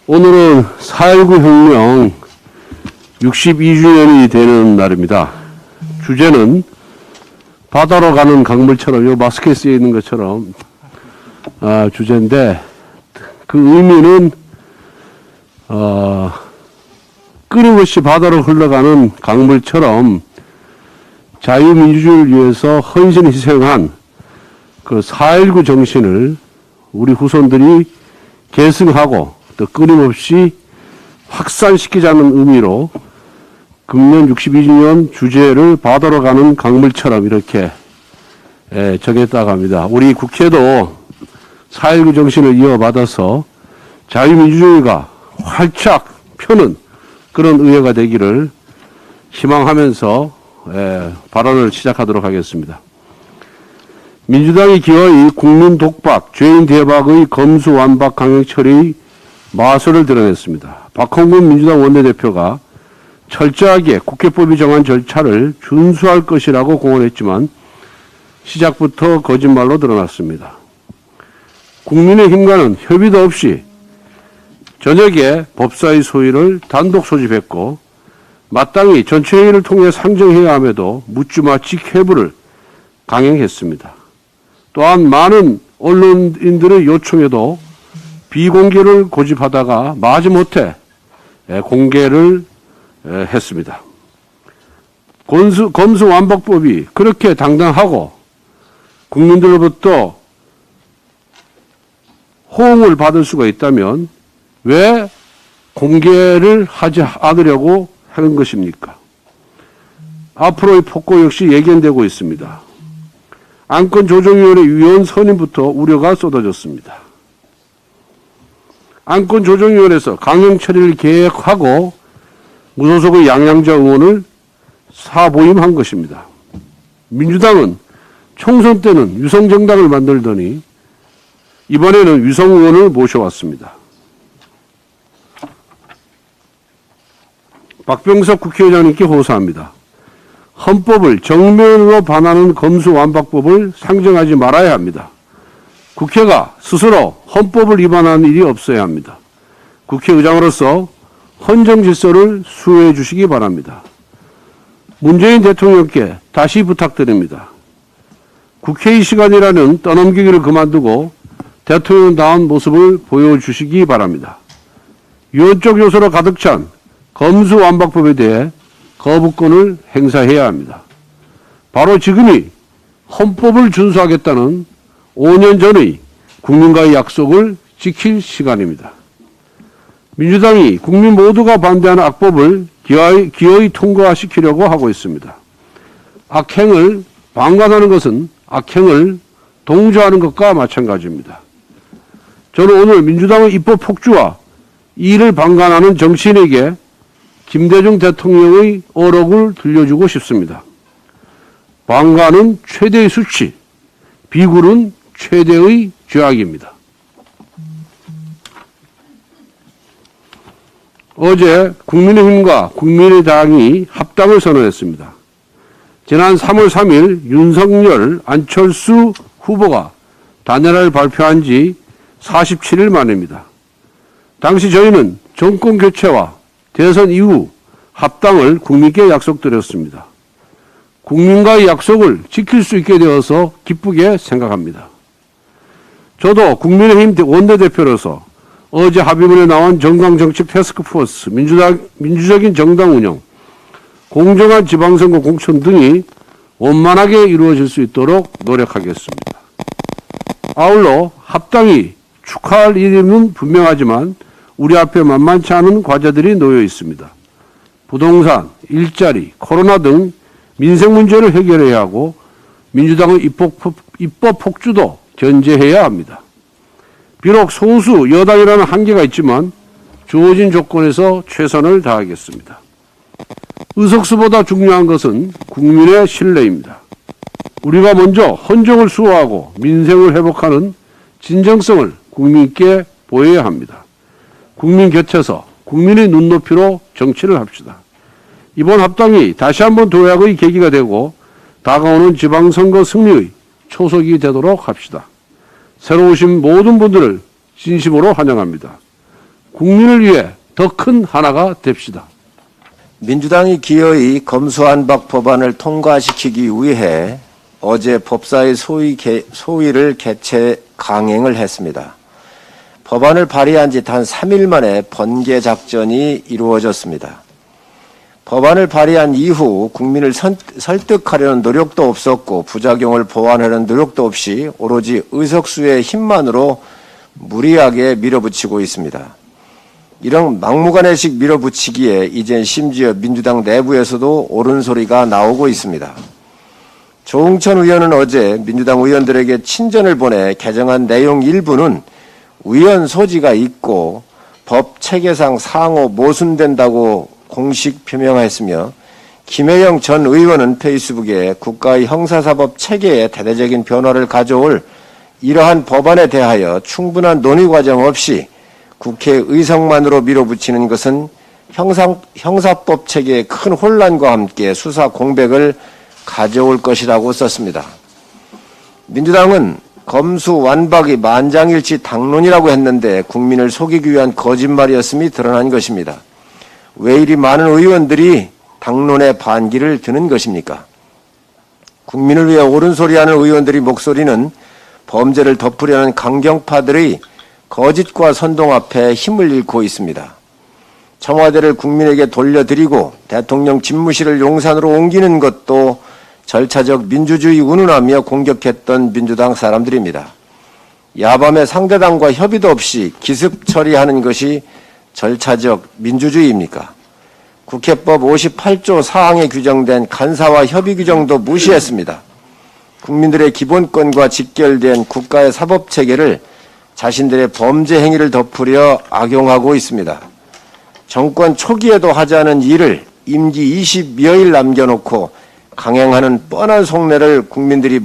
오늘은 4.19 혁명 62주년이 되는 날입니다. 주제는 바다로 가는 강물처럼, 요 마스크에 쓰여 있는 것처럼 주제인데, 그 의미는 끊임없이 바다로 흘러가는 강물처럼 자유민주주의를 위해서 헌신 희생한 그 4.19 정신을 우리 후손들이 계승하고 또 끊임없이 확산시키자는 의미로 금년 62주년 주제를 바다로 가는 강물처럼 이렇게 정했다고 합니다. 우리 국회도 4.19 정신을 이어받아서 자유민주주의가 활짝 펴는 그런 의회가 되기를 희망하면서 발언을 시작하도록 하겠습니다. 민주당이 기어이 국민 독박, 죄인 대박의 검수완박 강행 처리 마술을 드러냈습니다. 박홍근 민주당 원내대표가 철저하게 국회법이 정한 절차를 준수할 것이라고 공언했지만 시작부터 거짓말로 드러났습니다. 국민의힘과는 협의도 없이 저녁에 법사위 소위를 단독 소집했고 마땅히 전체회의를 통해 상정해야 함에도 묻지마 직회부를 강행했습니다. 또한 많은 언론인들의 요청에도 비공개를 고집하다가 마지못해 공개를 했습니다. 검수완박법이 그렇게 당당하고 국민들로부터 호응을 받을 수가 있다면 왜 공개를 하지 않으려고 하는 것입니까? 앞으로의 폭고 역시 예견되고 있습니다. 안건조정위원회 위원 선임부터 우려가 쏟아졌습니다. 안건조정위원회에서 강행 처리를 계획하고 무소속의 양양자 의원을 사보임한 것입니다. 민주당은 총선 때는 위성정당을 만들더니 이번에는 위성 의원을 모셔왔습니다. 박병석 국회의장님께 호소합니다. 헌법을 정면으로 반하는 검수완박법을 상정하지 말아야 합니다. 국회가 스스로 헌법을 위반하는 일이 없어야 합니다. 국회의장으로서 헌정 질서를 수호해 주시기 바랍니다. 문재인 대통령께 다시 부탁드립니다. 국회의 시간이라는 떠넘기기를 그만두고 대통령다운 모습을 보여주시기 바랍니다. 위헌적 요소로 가득 찬 검수완박법에 대해 거부권을 행사해야 합니다. 바로 지금이 헌법을 준수하겠다는 5년 전의 국민과의 약속을 지킬 시간입니다. 민주당이 국민 모두가 반대하는 악법을 기어이 통과시키려고 하고 있습니다. 악행을 방관하는 것은 악행을 동조하는 것과 마찬가지입니다. 저는 오늘 민주당의 입법 폭주와 이를 방관하는 정치인에게 김대중 대통령의 어록을 들려주고 싶습니다. 방관은 최대의 수치, 비굴은 최대의 죄악입니다. 어제 국민의힘과 국민의당이 합당을 선언했습니다. 지난 3월 3일 윤석열, 안철수 후보가 단일화를 발표한 지 47일 만입니다. 당시 저희는 정권 교체와 대선 이후 합당을 국민께 약속드렸습니다. 국민과의 약속을 지킬 수 있게 되어서 기쁘게 생각합니다. 저도 국민의힘 원내대표로서 어제 합의문에 나온 정강정책 태스크포스, 민주적인 정당 운영, 공정한 지방선거 공천 등이 원만하게 이루어질 수 있도록 노력하겠습니다. 아울러 합당이 축하할 일임은 분명하지만 우리 앞에 만만치 않은 과제들이 놓여 있습니다. 부동산, 일자리, 코로나 등 민생 문제를 해결해야 하고 민주당의 입법 폭주도 견제해야 합니다. 비록 소수 여당이라는 한계가 있지만 주어진 조건에서 최선을 다하겠습니다. 의석수보다 중요한 것은 국민의 신뢰입니다. 우리가 먼저 헌정을 수호하고 민생을 회복하는 진정성을 국민께 보여야 합니다. 국민 곁에서 국민의 눈높이로 정치를 합시다. 이번 합당이 다시 한번 도약의 계기가 되고 다가오는 지방선거 승리의 초석이 되도록 합시다. 새로 오신 모든 분들을 진심으로 환영합니다. 국민을 위해 더 큰 하나가 됩시다. 민주당이 기어이 검수완박 법안을 통과시키기 위해 어제 법사위 소위를 개최 강행을 했습니다. 법안을 발의한 지 단 3일 만에 번개 작전이 이루어졌습니다. 법안을 발의한 이후 국민을 설득하려는 노력도 없었고 부작용을 보완하려는 노력도 없이 오로지 의석수의 힘만으로 무리하게 밀어붙이고 있습니다. 이런 막무가내식 밀어붙이기에 이젠 심지어 민주당 내부에서도 옳은 소리가 나오고 있습니다. 조응천 의원은 어제 민주당 의원들에게 친전을 보내 개정안 내용 일부는 위헌 소지가 있고 법 체계상 상호 모순된다고 공식 표명했으며 김혜영 전 의원은 페이스북에 국가의 형사사법 체계에 대대적인 변화를 가져올 이러한 법안에 대하여 충분한 논의 과정 없이 국회 의석만으로 밀어붙이는 것은 형사법 체계의 큰 혼란과 함께 수사 공백을 가져올 것이라고 썼습니다. 민주당은 검수완박이 만장일치 당론이라고 했는데 국민을 속이기 위한 거짓말이었음이 드러난 것입니다. 왜 이리 많은 의원들이 당론의 반기를 드는 것입니까? 국민을 위해 옳은 소리하는 의원들의 목소리는 범죄를 덮으려는 강경파들의 거짓과 선동 앞에 힘을 잃고 있습니다. 청와대를 국민에게 돌려드리고 대통령 집무실을 용산으로 옮기는 것도 절차적 민주주의 운운하며 공격했던 민주당 사람들입니다. 야밤에 상대당과 협의도 없이 기습 처리하는 것이 절차적 민주주의입니까? 국회법 58조 4항에 규정된 간사와 협의 규정도 무시했습니다. 국민들의 기본권과 직결된 국가의 사법체계를 자신들의 범죄 행위를 덮으려 악용하고 있습니다. 정권 초기에도 하지 않은 일을 임기 20여일 남겨놓고 강행하는 뻔한 속내를 국민들이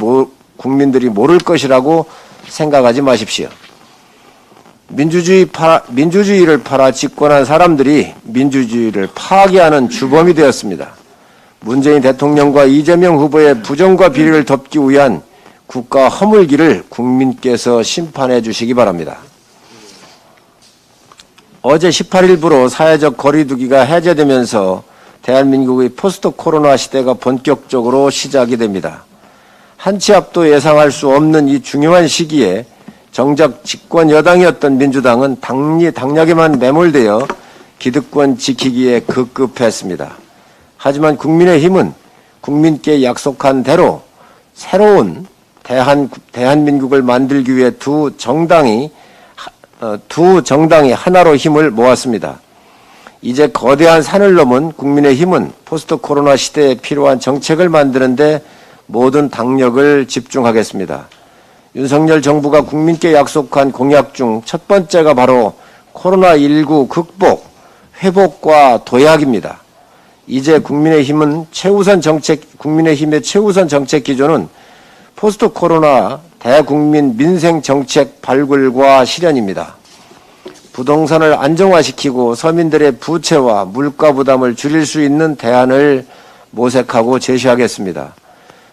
모를 것이라고 생각하지 마십시오. 민주주의를 팔아 집권한 사람들이 민주주의를 파괴하는 주범이 되었습니다. 문재인 대통령과 이재명 후보의 부정과 비리를 덮기 위한 국가 허물기를 국민께서 심판해 주시기 바랍니다. 어제 18일부로 사회적 거리두기가 해제되면서 대한민국의 포스트 코로나 시대가 본격적으로 시작이 됩니다. 한 치 앞도 예상할 수 없는 이 중요한 시기에 정작 집권 여당이었던 민주당은 당락에만 매몰되어 기득권 지키기에 급급했습니다. 하지만 국민의힘은 국민께 약속한 대로 새로운 대한민국을 만들기 위해 두 정당이 하나로 힘을 모았습니다. 이제 거대한 산을 넘은 국민의힘은 포스트 코로나 시대에 필요한 정책을 만드는데 모든 당력을 집중하겠습니다. 윤석열 정부가 국민께 약속한 공약 중 첫 번째가 바로 코로나19 극복, 회복과 도약입니다. 이제 국민의힘의 최우선 정책 기조는 포스트 코로나 대국민 민생 정책 발굴과 실현입니다. 부동산을 안정화시키고 서민들의 부채와 물가 부담을 줄일 수 있는 대안을 모색하고 제시하겠습니다.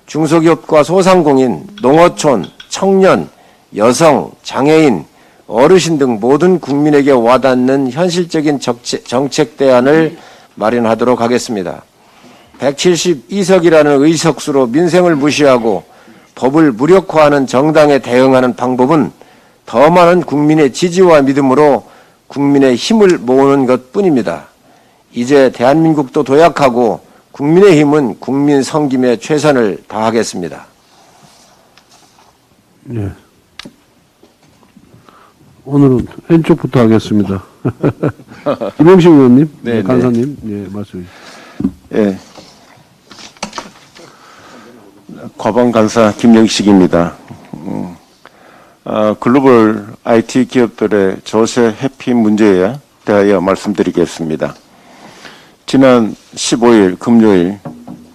중소기업과 소상공인, 농어촌, 청년, 여성, 장애인, 어르신 등 모든 국민에게 와닿는 현실적인 정책 대안을 마련하도록 하겠습니다. 172석이라는 의석수로 민생을 무시하고 법을 무력화하는 정당에 대응하는 방법은 더 많은 국민의 지지와 믿음으로 국민의 힘을 모으는 것뿐입니다. 이제 대한민국도 도약하고 국민의힘은 국민 섬김에 최선을 다하겠습니다. 네. 오늘은 왼쪽부터 하겠습니다. 김영식 의원님, 네, 간사님, 네, 말씀해 주시죠. 예. 과방 간사 김영식입니다. 글로벌 IT 기업들의 조세 회피 문제에 대하여 말씀드리겠습니다. 지난 15일 금요일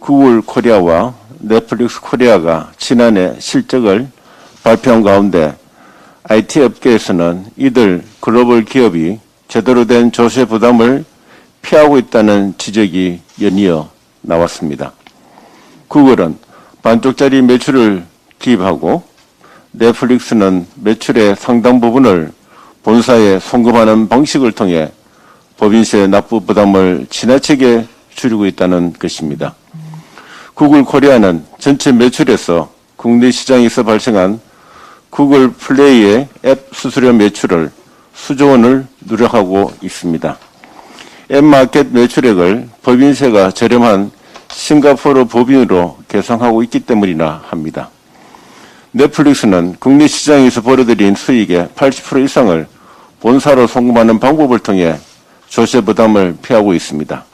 구글 코리아와 넷플릭스 코리아가 지난해 실적을 발표한 가운데 IT 업계에서는 이들 글로벌 기업이 제대로 된 조세 부담을 피하고 있다는 지적이 연이어 나왔습니다. 구글은 반쪽짜리 매출을 기입하고 넷플릭스는 매출의 상당 부분을 본사에 송금하는 방식을 통해 법인세 납부 부담을 지나치게 줄이고 있다는 것입니다. 구글 코리아는 전체 매출에서 국내 시장에서 발생한 구글 플레이의 앱 수수료 매출을 수조 원을 누락하고 있습니다. 앱 마켓 매출액을 법인세가 저렴한 싱가포르 법인으로 계상하고 있기 때문이나 합니다. 넷플릭스는 국내 시장에서 벌어들인 수익의 80% 이상을 본사로 송금하는 방법을 통해 조세 부담을 피하고 있습니다.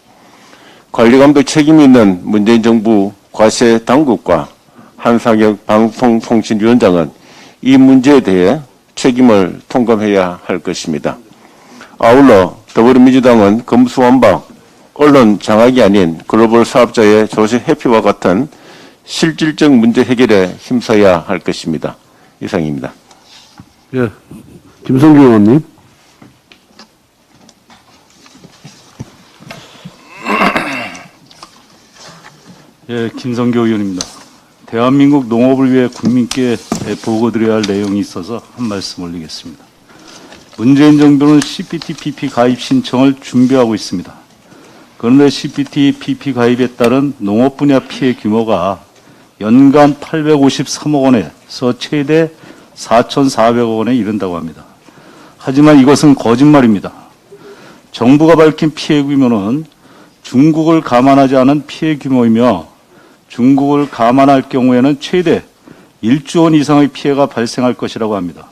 관리감독 책임이 있는 문재인 정부 과세 당국과 한상혁 방송통신위원장은 이 문제에 대해 책임을 통감해야 할 것입니다. 아울러 더불어민주당은 검수완박, 언론 장악이 아닌 글로벌 사업자의 조세 회피와 같은 실질적 문제 해결에 힘써야 할 것입니다. 이상입니다. 예, 김성규 의원님. 예, 김성교 의원입니다. 대한민국 농업을 위해 국민께 보고드려야 할 내용이 있어서 한 말씀 올리겠습니다. 문재인 정부는 CPTPP 가입 신청을 준비하고 있습니다. 그런데 CPTPP 가입에 따른 농업 분야 피해 규모가 연간 853억 원에서 최대 4,400억 원에 이른다고 합니다. 하지만 이것은 거짓말입니다. 정부가 밝힌 피해 규모는 중국을 감안하지 않은 피해 규모이며 중국을 감안할 경우에는 최대 1조 원 이상의 피해가 발생할 것이라고 합니다.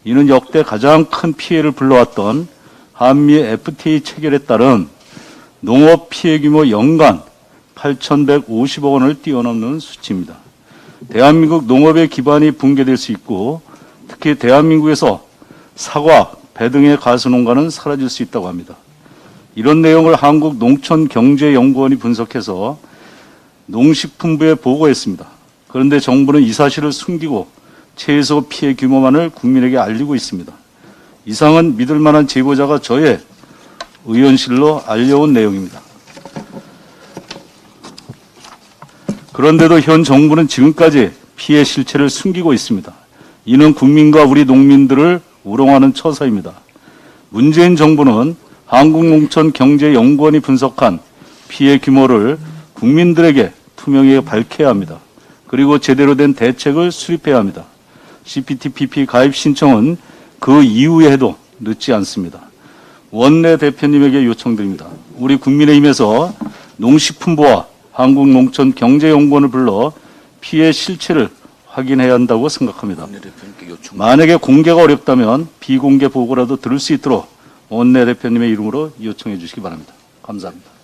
이는 역대 가장 큰 피해를 불러왔던 한미 FTA 체결에 따른 농업 피해 규모 연간 8,150억 원을 뛰어넘는 수치입니다. 대한민국 농업의 기반이 붕괴될 수 있고 특히 대한민국에서 사과, 배 등의 가수농가는 사라질 수 있다고 합니다. 이런 내용을 한국농촌경제연구원이 분석해서 농식품부에 보고했습니다. 그런데 정부는 이 사실을 숨기고 최소 피해 규모만을 국민에게 알리고 있습니다. 이상은 믿을 만한 제보자가 저의 의원실로 알려온 내용입니다. 그런데도 현 정부는 지금까지 피해 실체를 숨기고 있습니다. 이는 국민과 우리 농민들을 우롱하는 처사입니다. 문재인 정부는 한국농촌경제연구원이 분석한 피해 규모를 국민들에게 투명하게 밝혀야 합니다. 그리고 제대로 된 대책을 수립해야 합니다. CPTPP 가입 신청은 그 이후에 해도 늦지 않습니다. 원내 대표님에게 요청드립니다. 우리 국민의힘에서 농식품부와 한국농촌경제연구원을 불러 피해 실체를 확인해야 한다고 생각합니다. 만약에 공개가 어렵다면 비공개 보고라도 들을 수 있도록 원내 대표님의 이름으로 요청해 주시기 바랍니다. 감사합니다.